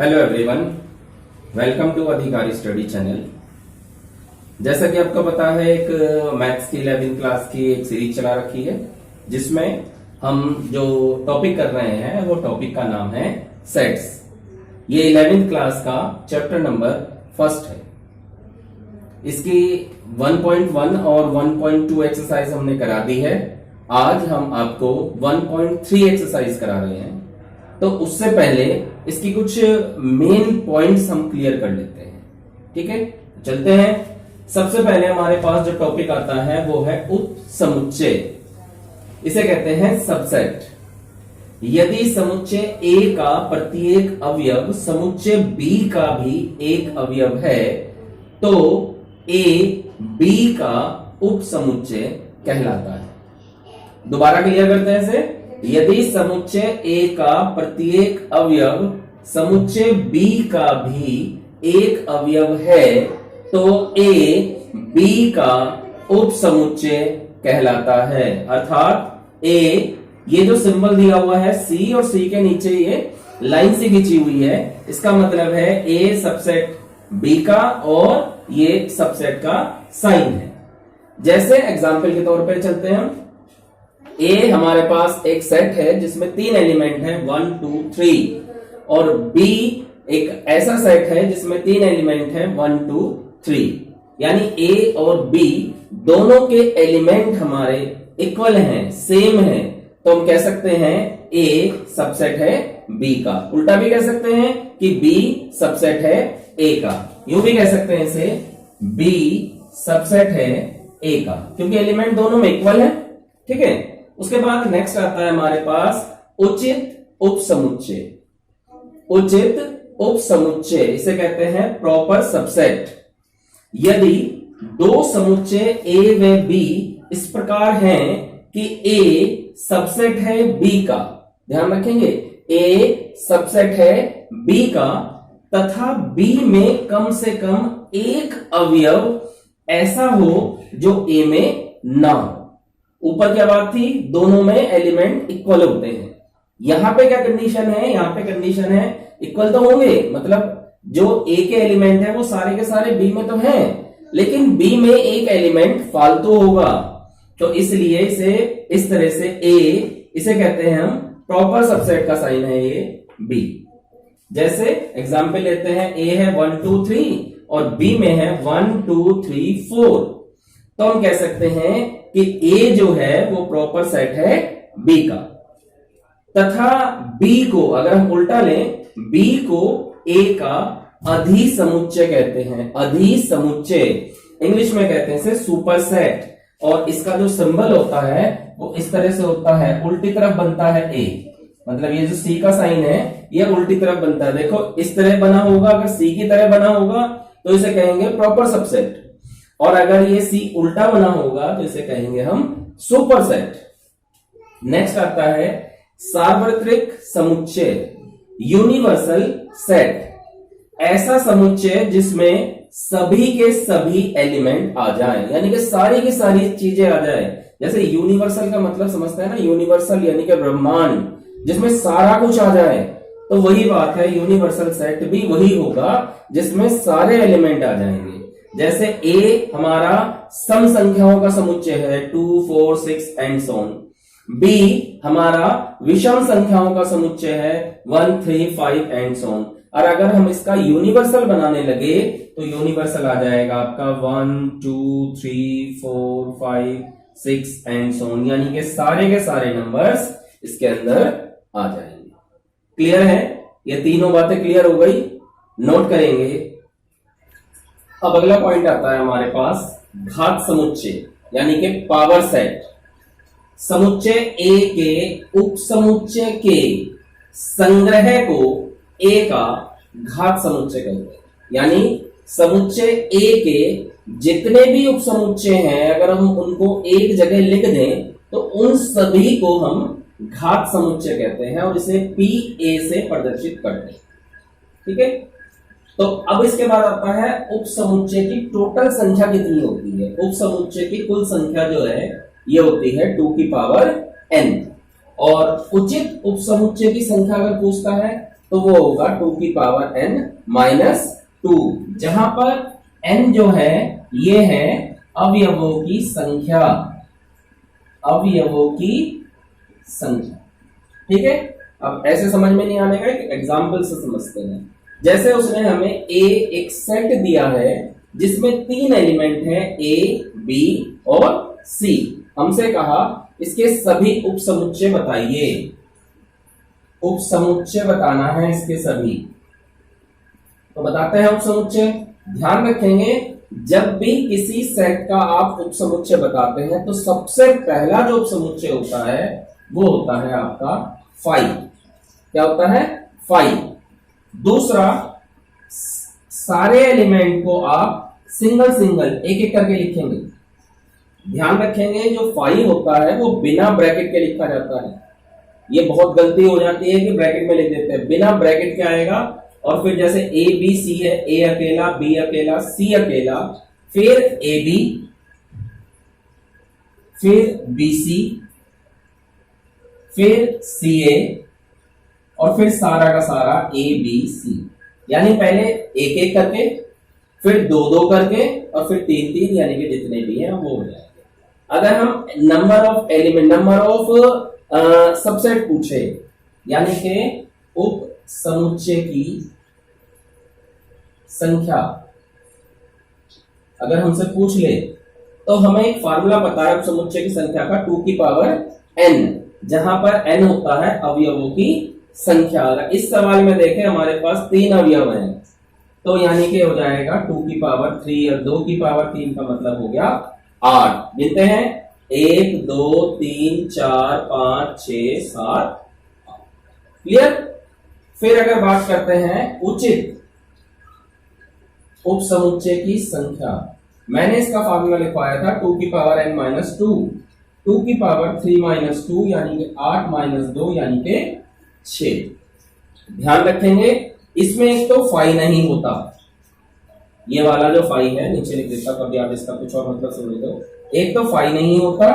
Hello everyone, welcome to अधिकारी study channel. जैसा कि आपको पता है, एक मैथ्स की 11वीं क्लास की एक सीरीज चला रखी है जिसमें हम जो टॉपिक कर रहे हैं वो टॉपिक का नाम है सेट्स। ये 11वीं क्लास का चैप्टर नंबर फर्स्ट है। इसकी 1.1 और 1.2 एक्सरसाइज हमने करा दी है। आज हम आपको 1.3 एक्सरसाइज करा रहे हैं। तो उससे पहले इसकी कुछ मेन पॉइंट्स हम क्लियर कर लेते हैं। ठीक है, चलते हैं। सबसे पहले हमारे पास जो टॉपिक आता है वो है उपसमुच्चय। इसे कहते हैं सबसेट। यदि समुच्चय A का प्रत्येक अवयव समुच्चय B का भी एक अवयव है तो A B का उपसमुच्चय कहलाता है। दोबारा क्लियर करते हैं इसे। यदि समुच्चय A का प्रत्येक अवयव समुच्चय B का भी एक अवयव है तो A B का उपसमुच्चय कहलाता है। अर्थात A, ये जो सिंबल दिया हुआ है C और C के नीचे ये लाइन से खींची हुई है, इसका मतलब है A सबसेट B का और ये सबसेट का साइन है। जैसे एग्जाम्पल के तौर पर चलते हैं हम। A हमारे पास एक सेट है जिसमें 3 एलिमेंट है 1, 2, 3 और B एक ऐसा सेट है जिसमें 3 एलिमेंट है 1, 2, 3। यानी A और B दोनों के एलिमेंट हमारे इक्वल हैं, सेम हैं, तो हम कह सकते हैं A सबसेट है B का। उल्टा भी कह सकते हैं कि B सबसेट है A का। यूं भी कह सकते हैं इसे B सबसेट है A का, क्योंकि एलिमेंट दोनों में इक्वल है। ठीक है। उसके बाद नेक्स्ट आता है हमारे पास उचित उपसमुच्चय। उचित उपसमुच्चय इसे कहते हैं प्रॉपर सबसेट। यदि दो समुच्चय A व B इस प्रकार हैं कि A सबसेट है B का, ध्यान रखेंगे, A सबसेट है B का तथा B में कम से कम एक अवयव ऐसा हो जो A में ना हो। ऊपर क्या बात थी, दोनों में एलिमेंट इक्वल होते हैं। यहां पे क्या कंडीशन है, यहां पे कंडीशन है इक्वल तो होंगे, मतलब जो A के एलिमेंट है वो सारे के सारे B में तो हैं, लेकिन B में एक एलिमेंट फालतू होगा, तो इसलिए इसे इस तरह से A, इसे कहते हैं हम प्रॉपर सबसेट का साइन है ये B। जैसे एग्जाम्पल लेते हैं, A है 1, 2, 3 और B में है 1, 2, 3, 4, तो हम कह सकते हैं कि A जो है वो प्रॉपर सेट है B का, तथा B को अगर हम उल्टा लें, B को A का अधिसमुच्चय कहते हैं। अधिसमुच्चय इंग्लिश में कहते हैं इसे सुपरसेट, और इसका जो सिंबल होता है वो इस तरह से होता है, उल्टी तरफ बनता है A, मतलब ये जो C का साइन है ये उल्टी तरफ बनता है। देखो इस तरह बना होगा, अगर C की तरह बना होगा तो इसे कहेंगे प्रॉपर सबसेट, और अगर ये C उल्टा बना होगा तो इसे कहेंगे हम सुपरसेट। नेक्स्ट आता है सार्वत्रिक समुच्चय, यूनिवर्सल सेट। ऐसा समुच्चय जिसमें सभी के सभी एलिमेंट आ जाएं, यानी कि सारी की सारी चीजें आ जाए। जैसे यूनिवर्सल का मतलब समझते हैं ना, यूनिवर्सल यानी कि ब्रह्मांड, जिसमें सारा कुछ आ जाए, तो वही बात है, यूनिवर्सल सेट भी वही होगा जिसमें सारे एलिमेंट आ जाएंगे। जैसे A हमारा सम संख्याओं का समुच्चय है 2, 4, 6 एंड सो ऑन। B हमारा विषम संख्याओं का समुच्चय है 1, 3, 5 एंड सो ऑन। और अगर हम इसका यूनिवर्सल बनाने लगे तो यूनिवर्सल आ जाएगा आपका 1, 2, 3, 4, 5, 6 एंड सो ऑन, यानी कि सारे के सारे नंबर्स इसके अंदर आ जाएंगे। क्लियर है? ये तीनों बातें क्लियर हो गई, नोट करेंगे। अब अगला पॉइंट आता है हमारे पास घात समुच्चय, यानी कि पावर सेट। समुच्चय A के उपसमुच्चय के संग्रह को A का घात समुच्चय कहते हैं। यानी समुच्चय A के जितने भी उपसमुच्चय हैं, अगर हम उनको एक जगह लिख दें तो उन सभी को हम घात समुच्चय कहते हैं और इसे PA से प्रदर्शित करते हैं। ठीक है। तो अब इसके बाद आता है उपसमुच्चय की टोटल संख्या कितनी होती है। उपसमुच्चय की कुल संख्या जो है ये होती है 2 की पावर n, और उचित उपसमुच्चय की संख्या अगर पूछता है तो वो होगा 2 की पावर n माइनस 2, जहां पर n जो है ये है अवयवों की संख्या, अवयवों की संख्या। ठीक है, अब ऐसे समझ में नहीं आने का, एक एग्जाम्पल से समझते हैं। जैसे उसने हमें एक सेट दिया है जिसमें 3 एलिमेंट हैं A, B और C। हमसे कहा इसके सभी उपसमुच्चय बताइए, उपसमुच्चय बताना है इसके सभी। तो बताते हैं उपसमुच्चय। ध्यान रखेंगे जब भी किसी सेट का आप उपसमुच्चय बताते हैं तो सबसे पहला जो उपसमुच्चय होता है वो होता है आपका 5। क्या होता है? 5। दूसरा, सारे एलिमेंट को आप सिंगल सिंगल एक एक करके लिखेंगे। ध्यान रखेंगे जो 5 होता है वो बिना ब्रैकेट के लिखा जाता है। ये बहुत गलती हो जाती है कि ब्रैकेट में लिख देते हैं, बिना ब्रैकेट के आएगा। और फिर जैसे ए बी सी है, ए अकेला, बी अकेला, सी अकेला, फिर ए बी, फिर बी सी, फिर सी ए, और फिर सारा का सारा ए बी सी। यानी पहले एक एक करके, फिर दो दो करके, और फिर तीन तीन, यानी कि जितने भी हैं वो हो जाएंगे। अगर हम number of element, number of subset पूछे, यानी कि उप समुच्चय की संख्या अगर हमसे पूछ ले तो हमें एक फार्मूला पता है उप समुच्चय की संख्या का, 2 की पावर n, जहां पर n होता है अवयवों की संख्या। अगर इस सवाल में देखें हमारे पास 3 अवयव हैं तो यानी कि हो जाएगा 2 की पावर 3, और 2 की पावर 3 का मतलब हो गया 8। गिनते हैं 1 2 3 4 5 6 7। क्लियर? फिर अगर बात करते हैं उचित उप समुच्चय की संख्या, मैंने इसका फार्मूला लिखवाया था 2 की पावर n माइनस 2, 2 की पावर 3 माइनस 2 यानी कि 8 माइनस 2 यानी कि 6। ध्यान रखेंगे इसमें एक तो फाई नहीं होता, ये वाला जो फाई है नीचे लिख देता, कभी आप इसका कुछ और मतलब समझ लो। एक तो फाई नहीं होता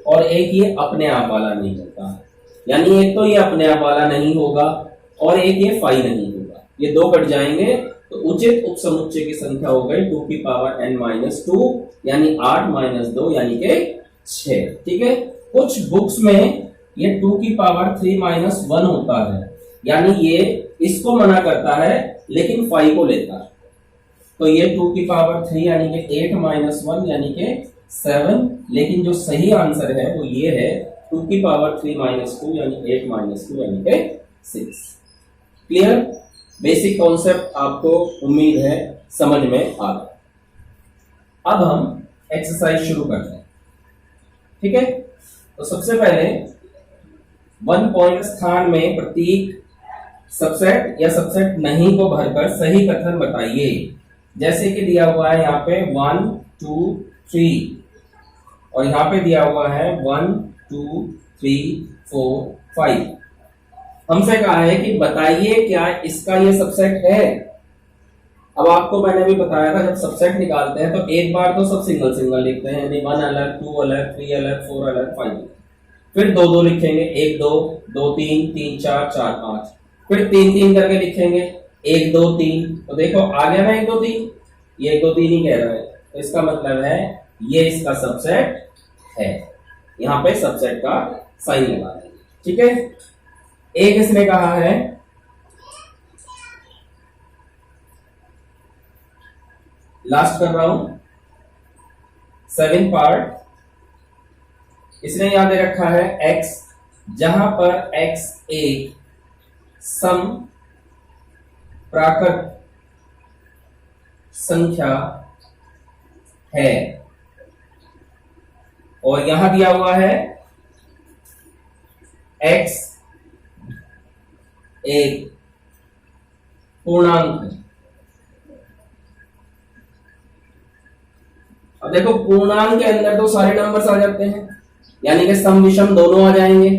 और एक ये अपने आप वाला नहीं होता, यानी एक तो ये अपने आप वाला नहीं होगा और एक ये फाई नहीं होगा, ये दो कट जाएंगे। तो उचित उप समुच्चय की संख्या हो गई 2 की पावर n माइनस 2 यानी 8 माइनस 2 यानी कि 6। ठीक है, कुछ बुक्स में ये 2 की पावर 3 माइनस 1 होता है, यानी ये इसको मना करता है लेकिन 5 को लेता है। तो ये 2 की पावर 3 यानी कि 8 माइनस 1 यानी कि 7, लेकिन जो सही आंसर है वो ये है 2 की पावर 3 माइनस 2 यानी 8 माइनस 2 यानी कि 6। क्लियर? बेसिक कॉन्सेप्ट आपको उम्मीद है समझ में आ गया। अब हम एक्सरसाइज शुरू करते हैं। ठीक है, तो सबसे पहले 1 पॉइंट स्थान में प्रतीक सबसेट या सबसेट नहीं को भरकर सही कथन बताइए। जैसे कि दिया हुआ है यहाँ पे 1 2 3 और यहाँ पे दिया हुआ है 1 2 3 4 5। हमसे कहा है कि बताइए क्या इसका ये सबसेट है। अब आपको मैंने भी बताया था जब सबसेट निकालते हैं तो एक बार तो सब सिंगल सिंगल लिखते हैं, यानी 1 अलग, 2 अलग, 3 अलग, 4 अलग, 5, फिर दो दो लिखेंगे, 1 2 2 3 3 4 4 5, फिर 3 3 करके लिखेंगे, 1 2 3। तो देखो आ गया ना 1 2 3, ये 1 2 3 ही कह रहा है, तो इसका मतलब है ये इसका सबसेट है। यहाँ पे सबसेट का साइन लगा देंगे। ठीक है, एक इसने कहा है लास्ट कर रहा हूं 7 पार्ट, इसने याद दे रखा है x, जहां पर x एक सम प्राकृत संख्या है, और यहां दिया हुआ है x एक पूर्णांक है। अब देखो पूर्णांक के अंदर तो सारे नंबर्स आ जाते हैं, यानी कि सम विषम दोनों आ जाएंगे,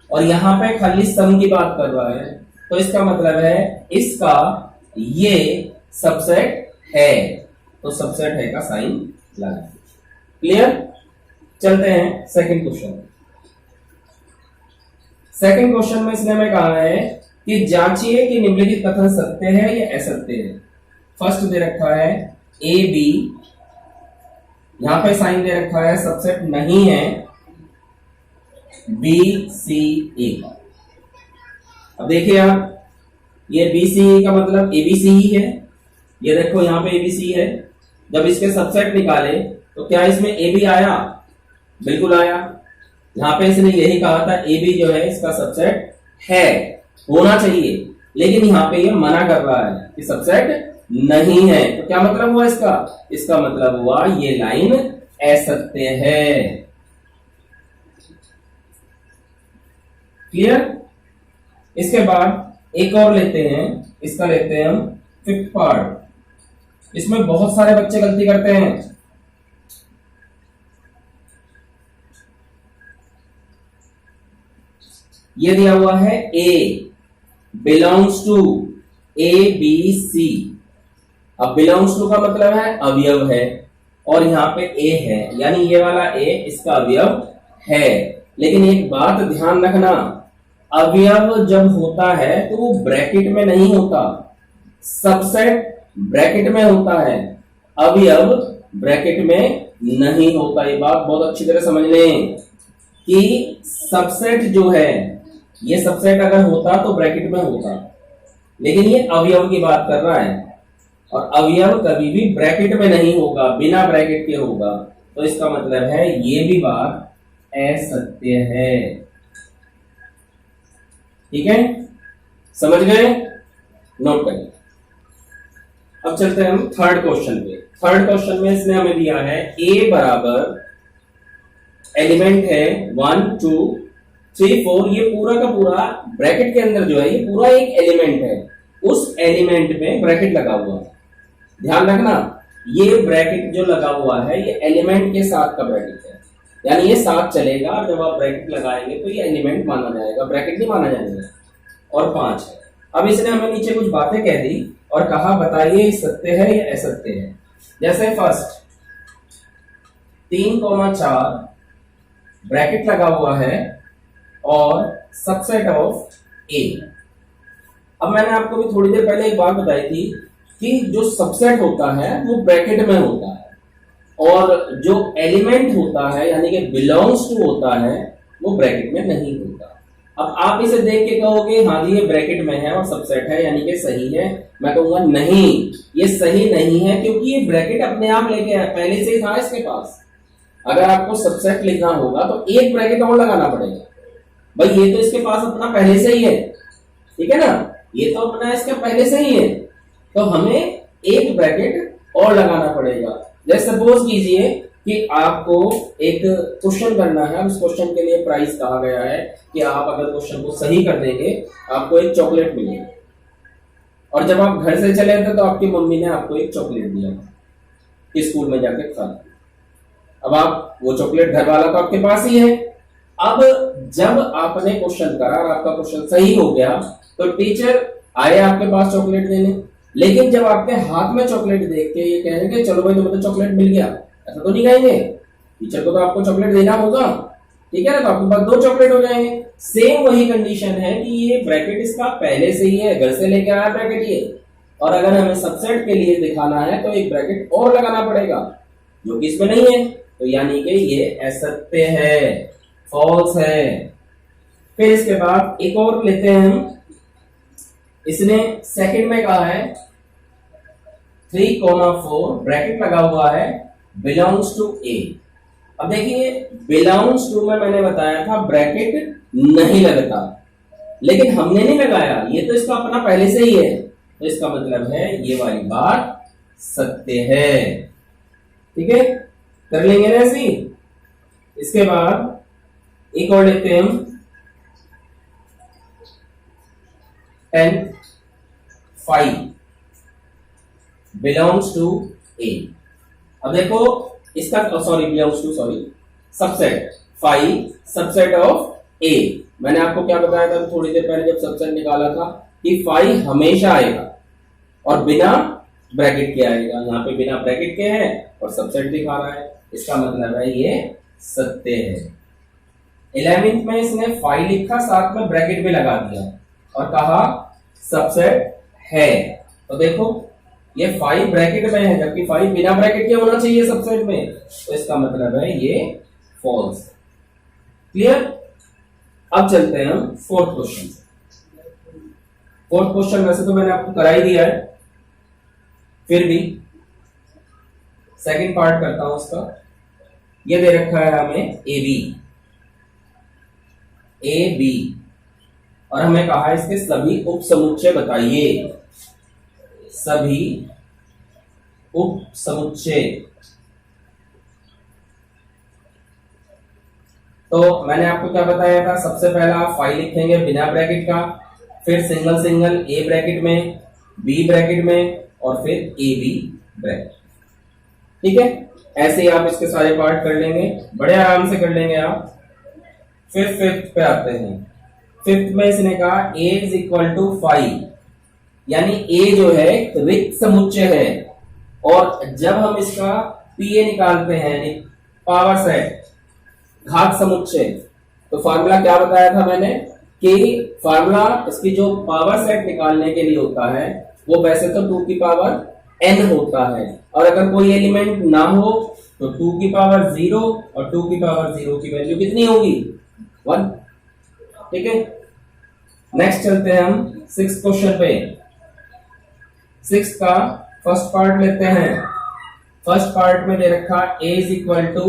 और यहां पे खाली सम की बात कर रहा है, तो इसका मतलब है इसका ये सबसेट है, तो सबसेट है का साइन लगा। क्लियर? चलते हैं सेकंड क्वेश्चन। सेकंड क्वेश्चन में इसने हमें कहा है कि जांचिए कि निम्नलिखित कथन सत्य है या असत्य है। फर्स्ट दे रखा है ए बी, यहां पे साइन दे रखा है सबसेट नहीं है बी सी ए। अब देखिए आप, ये बी सी का मतलब ए बी सी ही है, ये देखो यहां पे ए बी सी है। जब इसके सबसेट निकाले तो क्या इसमें ए बी आया? बिल्कुल आया। यहां पे इसने यही कहा था ए बी जो है इसका सबसेट है, होना चाहिए, लेकिन यहां पे ये मना कर रहा है कि सबसेट नहीं है। तो क्या मतलब हुआ इसका? इसका मतलब हुआ ये लाइन असत्य है। क्लियर? इसके बाद एक और लेते हैं, इसका लेते हैं हम फिफ्थ पार्ट। इसमें बहुत सारे बच्चे गलती करते हैं। ये दिया हुआ है A belongs to A B C. अब बिलोंग्स टू का मतलब है अवयव है, और यहां पे ए है, यानी ये वाला ए इसका अवयव है। लेकिन एक बात ध्यान रखना, अवयव जब होता है तो वो ब्रैकेट में नहीं होता, सबसेट ब्रैकेट में होता है, अवयव ब्रैकेट में नहीं होता। ये बात बहुत अच्छी तरह समझ लें कि सबसेट जो है, ये सबसेट अगर होता तो ब्रैकेट में होता, लेकिन ये अवयव की बात कर रहा है, और अवयव कभी भी ब्रैकेट में नहीं होगा, बिना ब्रैकेट के होगा। तो इसका मतलब है ये भी बात असत्य है। ठीक है, समझ गए? नोट करें। अब चलते हैं हम थर्ड क्वेश्चन पे। थर्ड क्वेश्चन में इसने हमें दिया है ए बराबर एलिमेंट है 1 2 3 4। ये पूरा का पूरा ब्रैकेट के अंदर जो है ये पूरा एक एलिमेंट है, उस एलिमेंट में ब्रैकेट लगा हुआ है। ध्यान रखना, ये ब्रैकेट जो लगा हुआ है ये एलिमेंट के साथ का ब्रैकेट है, यानी ये साथ चलेगा, और जब आप ब्रैकेट लगाएंगे तो ये एलिमेंट माना जाएगा, ब्रैकेट नहीं माना जाएगा। और 5 है। अब इसने हमें नीचे कुछ बातें कह दी और कहा बताइए सत्य है या असत्य है। जैसे फर्स्ट 3,4 ब्रैकेट लगा हुआ है और सबसेट ऑफ ए। अब मैंने आपको भी थोड़ी देर पहले एक बात बताई थी कि जो सबसेट होता है वो ब्रैकेट में होता है, और जो एलिमेंट होता है यानी कि बिलोंग्स टू होता है वो ब्रैकेट में नहीं होता। अब आप इसे देख के कहोगे हाँ जी ये ब्रैकेट में है और सबसेट है यानी कि सही है। मैं कहूंगा नहीं, ये सही नहीं है, क्योंकि ये ब्रैकेट अपने आप लेके आया, पहले से ही था इसके पास। अगर आपको सबसेट लिखना होगा तो एक ब्रैकेट और लगाना पड़ेगा। भाई ये तो इसके पास अपना पहले से ही है, ठीक है ना, ये तो अपना इसका पहले से ही है, तो हमें एक ब्रैकेट और लगाना पड़ेगा। जैसे सपोज कीजिए कि आपको एक क्वेश्चन करना है, उस क्वेश्चन के लिए प्राइस कहा गया है कि आप अगर क्वेश्चन को सही कर देंगे आपको एक चॉकलेट मिलेगी, और जब आप घर से चले थे तो आपकी मम्मी ने आपको एक चॉकलेट दिया कि स्कूल में जाके खा। अब आप वो चॉकलेट घर वाला तो आपके पास ही है। अब जब आपने क्वेश्चन करा और आपका क्वेश्चन सही हो गया तो टीचर आए आपके पास चॉकलेट देने, लेकिन जब आपके हाथ में चॉकलेट देख के ये कहेंगे चलो भाई तुम्हें तो चॉकलेट मिल गया, ऐसा तो नहीं कहेंगे। टीचर को तो आपको चॉकलेट देना होगा, ठीक है ना, तो आपके पास 2 चॉकलेट हो जाएंगे। सेम वही कंडीशन है कि ये ब्रैकेट इसका पहले से ही है, घर से लेके आया ब्रैकेट ये, और अगर हमें सबसेट के लिए दिखाना है तो एक ब्रैकेट और लगाना पड़ेगा जो कि इसमें नहीं है, तो यानी कि ये असत्य है, फॉल्स है। फिर इसके बाद एक और लेते हैं हम, इसने सेकंड में कहा है 3,4 ब्रैकेट लगा हुआ है बिलोंग्स टू ए। अब देखिए बिलोंग्स टू में मैंने बताया था ब्रैकेट नहीं लगता, लेकिन हमने नहीं लगाया, ये तो इसका अपना पहले से ही है, तो इसका मतलब है ये वाली बात सत्य है। ठीक है, कर लेंगे ना ऐसी। इसके बाद एक और लेते हैं हम 10,5 बिलोंग्स टू ए। अब देखो इसका सबसेट 5 सबसेट ऑफ ए। मैंने आपको क्या बताया था थोड़ी देर पहले जब सबसेट निकाला था कि 5 हमेशा आएगा और बिना ब्रैकेट के आएगा। यहाँ पे बिना ब्रैकेट के है और सबसेट दिखा रहा है, इसका मतलब है ये सत्य है। 11th में इसने 5 लिखा, साथ में ब्रैकेट भी लगा दिया, और कहा सबसेट है। तो देखो ये 5 ब्रैकेट में है, जबकि 5 बिना ब्रैकेट के होना चाहिए सबसेट में, तो इसका मतलब है ये फॉल्स। क्लियर? अब चलते हैं हम फोर्थ क्वेश्चन से। फोर्थ क्वेश्चन वैसे तो मैंने आपको करा ही दिया है, फिर भी सेकंड पार्ट करता हूं उसका। ये दे रखा है हमें ए बी और हमें कहा है इसके सभी उप समुच्चय बताइए। सभी उप समुच्चय। तो मैंने आपको क्या बताया था, सबसे पहला आप 5 लिखेंगे बिना ब्रैकेट का, फिर सिंगल सिंगल ए ब्रैकेट में, बी ब्रैकेट में और फिर ए बी ब्रैकेट। ठीक है, ऐसे ही आप इसके सारे पार्ट कर लेंगे, बड़े आराम से कर लेंगे आप। फिर फिफ्थ पे आते हैं। फिफ्थ में इसने कहा a इज इक्वल टू 5, यानी a जो है रिक्त समुच्चय है, और जब हम इसका pa निकालते हैं यानी पावर सेट, घात समुच्चय, तो फार्मूला क्या बताया था मैंने कि फार्मूला इसकी जो पावर सेट निकालने के लिए होता है वो वैसे तो 2 की पावर n होता है, और अगर कोई एलिमेंट ना हो तो 2 की पावर 0, और 2 की पावर 0 की वैल्यू कितनी होगी? 1। ठीक है, नेक्स्ट चलते हैं हम 6th क्वेश्चन पे। 6 का फर्स्ट पार्ट लेते हैं। फर्स्ट पार्ट में दे रखा a is equal to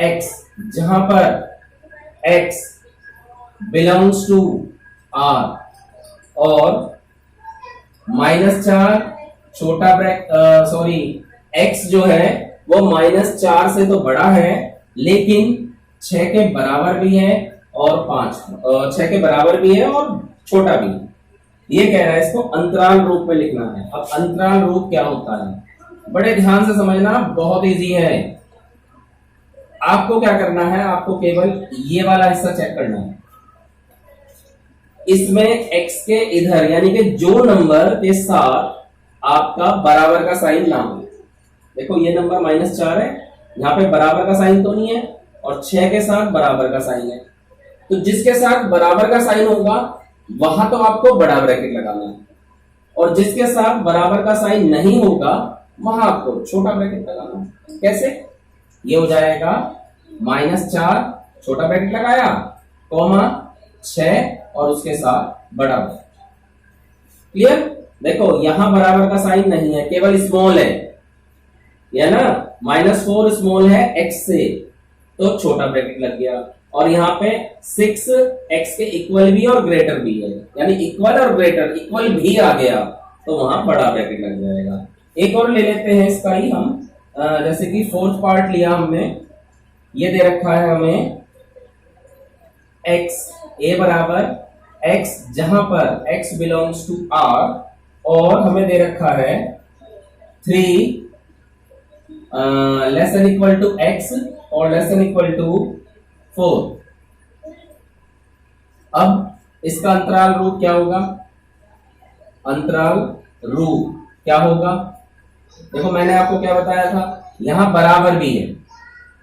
x, जहां पर x बिलोंग्स टू r और -4 छोटा सॉरी x जो है वो -4 से तो बड़ा है, लेकिन 6 के बराबर भी है और 6 के बराबर भी है और छोटा भी है। ये कह रहा है इसको अंतराल रूप में लिखना है। अब अंतराल रूप क्या होता है, बड़े ध्यान से समझना, बहुत इजी है। आपको क्या करना है, आपको केवल ये वाला हिस्सा चेक करना है। इसमें x के इधर यानी कि जो नंबर के साथ आपका बराबर का साइन ना हो, देखो ये नंबर -4 है, यहाँ पे बराबर का साइन तो नहीं है, और 6 के साथ बराबर का साइन है, तो जिसके साथ बराबर का साइन होगा वहां तो आपको बड़ा ब्रैकेट लगाना है, और जिसके साथ बराबर का साइन नहीं होगा वहां आपको छोटा ब्रैकेट लगाना है। कैसे? ये हो जाएगा -4 छोटा ब्रैकेट लगाया, कॉमा 6 और उसके साथ बड़ा ब्रैकेट। क्लियर? देखो यहां बराबर का साइन नहीं है, केवल स्मॉल है, या ना, -4 स्मॉल है x से, तो छोटा ब्रैकेट लग गया, और यहाँ पे 6 x के इक्वल भी और ग्रेटर भी है, यानी इक्वल और ग्रेटर, इक्वल भी आ गया तो वहां बड़ा ब्रैकेट लग जाएगा। एक और ले लेते हैं इसका ही हम, जैसे कि फोर्थ पार्ट लिया हमने, ये दे रखा है हमें x a बराबर x, जहां पर x बिलोंग्स टू r, और हमें दे रखा है 3 less than equal to x और लेस देन इक्वल टू 4। अब इसका अंतराल रूप क्या होगा? अंतराल रूप क्या होगा? देखो मैंने आपको क्या बताया था, यहां बराबर भी है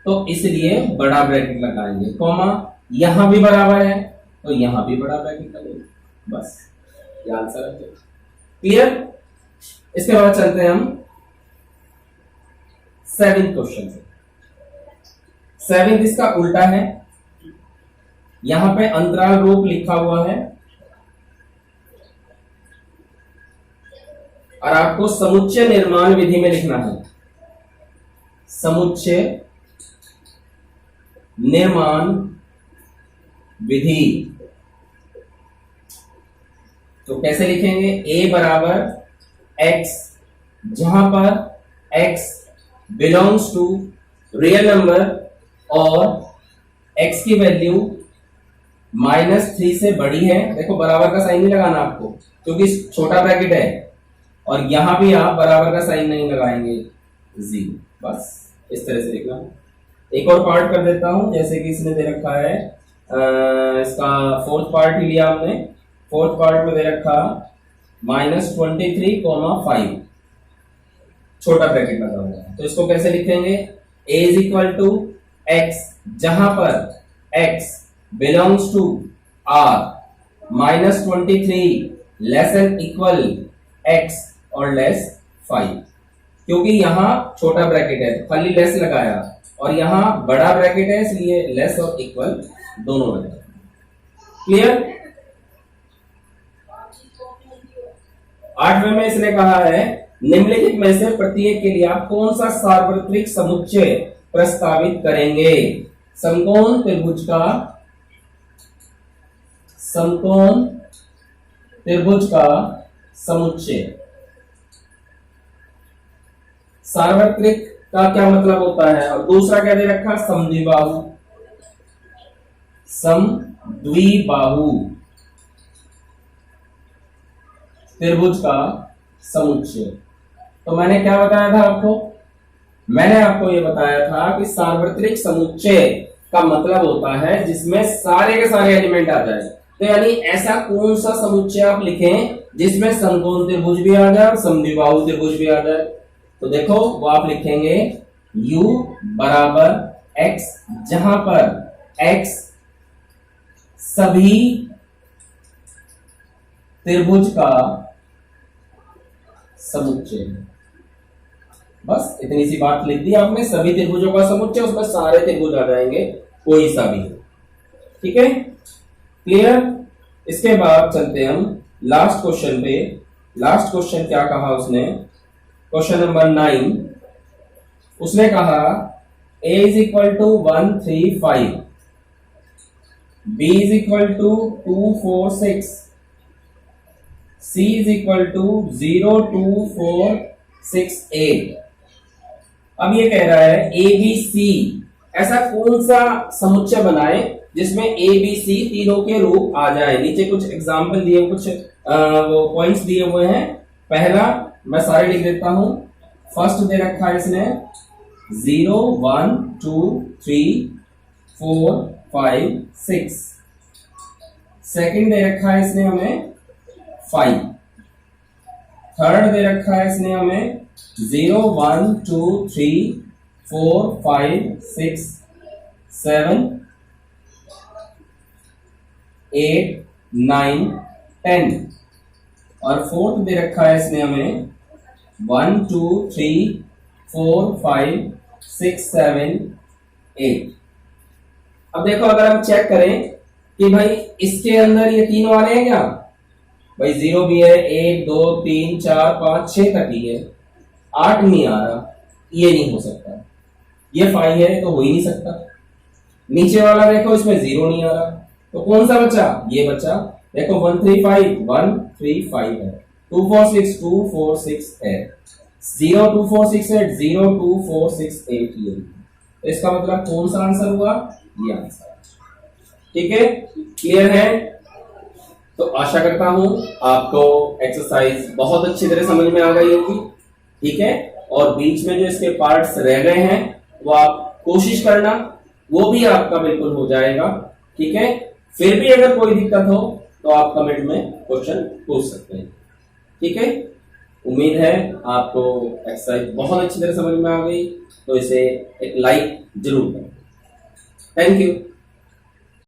तो इसलिए बड़ा ब्रैकेट लगाएंगे, कॉमा यहां भी बराबर है तो यहां भी बड़ा ब्रैकेट लगेगा, बस ये आंसर है। क्लियर? इसके बाद चलते हैं हम 7th क्वेश्चन से। 7th इसका उल्टा है, यहां पे अंतराल रूप लिखा हुआ है और आपको समुच्चय निर्माण विधि में लिखना है। समुच्चय निर्माण विधि, तो कैसे लिखेंगे? a बराबर x, जहां पर x belongs to real number और x की वैल्यू -3 से बड़ी है। देखो बराबर का साइन नहीं लगाना आपको क्योंकि छोटा ब्रैकेट है, और यहां भी आप बराबर का साइन नहीं लगाएंगे, 0, बस इस तरह से लिखना। एक और पार्ट कर देता हूं, जैसे कि इसने दे रखा है, इसका फोर्थ पार्ट ही लिया हमने। फोर्थ पार्ट में दे रखा -23,5, छोटा ब्रैकेट लगा हुआ है, तो इसको कैसे लिखेंगे? a is equal to x, जहां पर x belongs to r, -23 less than equal x और लेस 5, क्योंकि यहां छोटा ब्रैकेट है तो खाली लेस लगाया और यहां बड़ा ब्रैकेट है इसलिए लेस और इक्वल दोनों लगाया। क्लियर? 8वें में इसने कहा है निम्नलिखित में से प्रत्येक के लिए आप कौन सा सार्वत्रिक समुच्चय प्रस्तावित करेंगे? समकोण त्रिभुज का समुच्चय। सार्वत्रिक का क्या मतलब होता है? और दूसरा क्या दे रखा? समद्विबाहु त्रिभुज का समुच्चय। तो मैंने क्या बताया था आपको? मैंने आपको यह बताया था कि सार्वत्रिक समुच्चय का मतलब होता है जिसमें सारे के सारे एलिमेंट आ जाए। तो यानी ऐसा कौन सा समुच्चय आप लिखें जिसमें समकोण त्रिभुज भी आ जाए और समद्विबाहु त्रिभुज भी आ जाए। तो देखो वो आप लिखेंगे u बराबर x, जहां पर x सभी त्रिभुज का समुच्चय है। बस इतनी सी बात लिख दी आपने, सभी त्रिभुजों का समुच्चय, उसमें सारे त्रिभुज आ जाएंगे, कोई सा भी। ठीक है, क्लियर? इसके बाद चलते हम लास्ट क्वेश्चन पे। लास्ट क्वेश्चन क्या कहा उसने? क्वेश्चन नंबर 9 उसने कहा a is equal to 1 3 5, b is equal to 2 4 6, c is equal to 0 2 4 6 8। अब ये कह रहा है ए बी सी ऐसा कौन सा समुच्चय बनाए जिसमें ए बी सी तीनों के रूप आ जाए। नीचे कुछ एग्जाम्पल दिए, कुछ वो पॉइंट्स दिए हुए हैं। पहला मैं सारे लिख देता हूं। फर्स्ट दे रखा है इसने 0 1 2 3 4 5 6। सेकंड दे रखा है इसने हमें 5। थर्ड दे रखा है इसने हमें 0 1 2 3 4 5 6 7 8 9 10। और फोर्थ दे रखा है इसने हमें 1 2 3 4 5 6 7 8। अब देखो अगर हम चेक करें कि भाई इसके अंदर ये तीनों आ रहे हैं क्या? भाई 0 भी है, 1 2 3 4 5 6 तक ही है, 8 नहीं आ रहा, ये नहीं हो सकता। ये 5 है तो हो ही नहीं सकता। नीचे वाला देखो इसमें 0 नहीं आ रहा, तो कौन सा बचा? ये बचा। देखो 1 3 5 1 3 5 है, 2 4 6 2 4 6 है, 0 2 4 6 8 0 2 4 6 8 ये। तो इसका मतलब कौन सा आंसर हुआ? ये आंसर। ठीक है, क्लियर है? तो आशा करता हूं आपको एक्सरसाइज बहुत अच्छी तरह समझ में आ गई होगी। ठीक है, और बीच में जो इसके पार्ट्स रह गए हैं वो आप कोशिश करना, वो भी आपका बिल्कुल हो जाएगा। ठीक है, फिर भी अगर कोई दिक्कत हो तो आप कमेंट में क्वेश्चन पूछ सकते हैं। ठीक है, उम्मीद है आपको एक्सरसाइज बहुत अच्छी तरह समझ में आ गई, तो इसे एक लाइक जरूर करें। Thank you.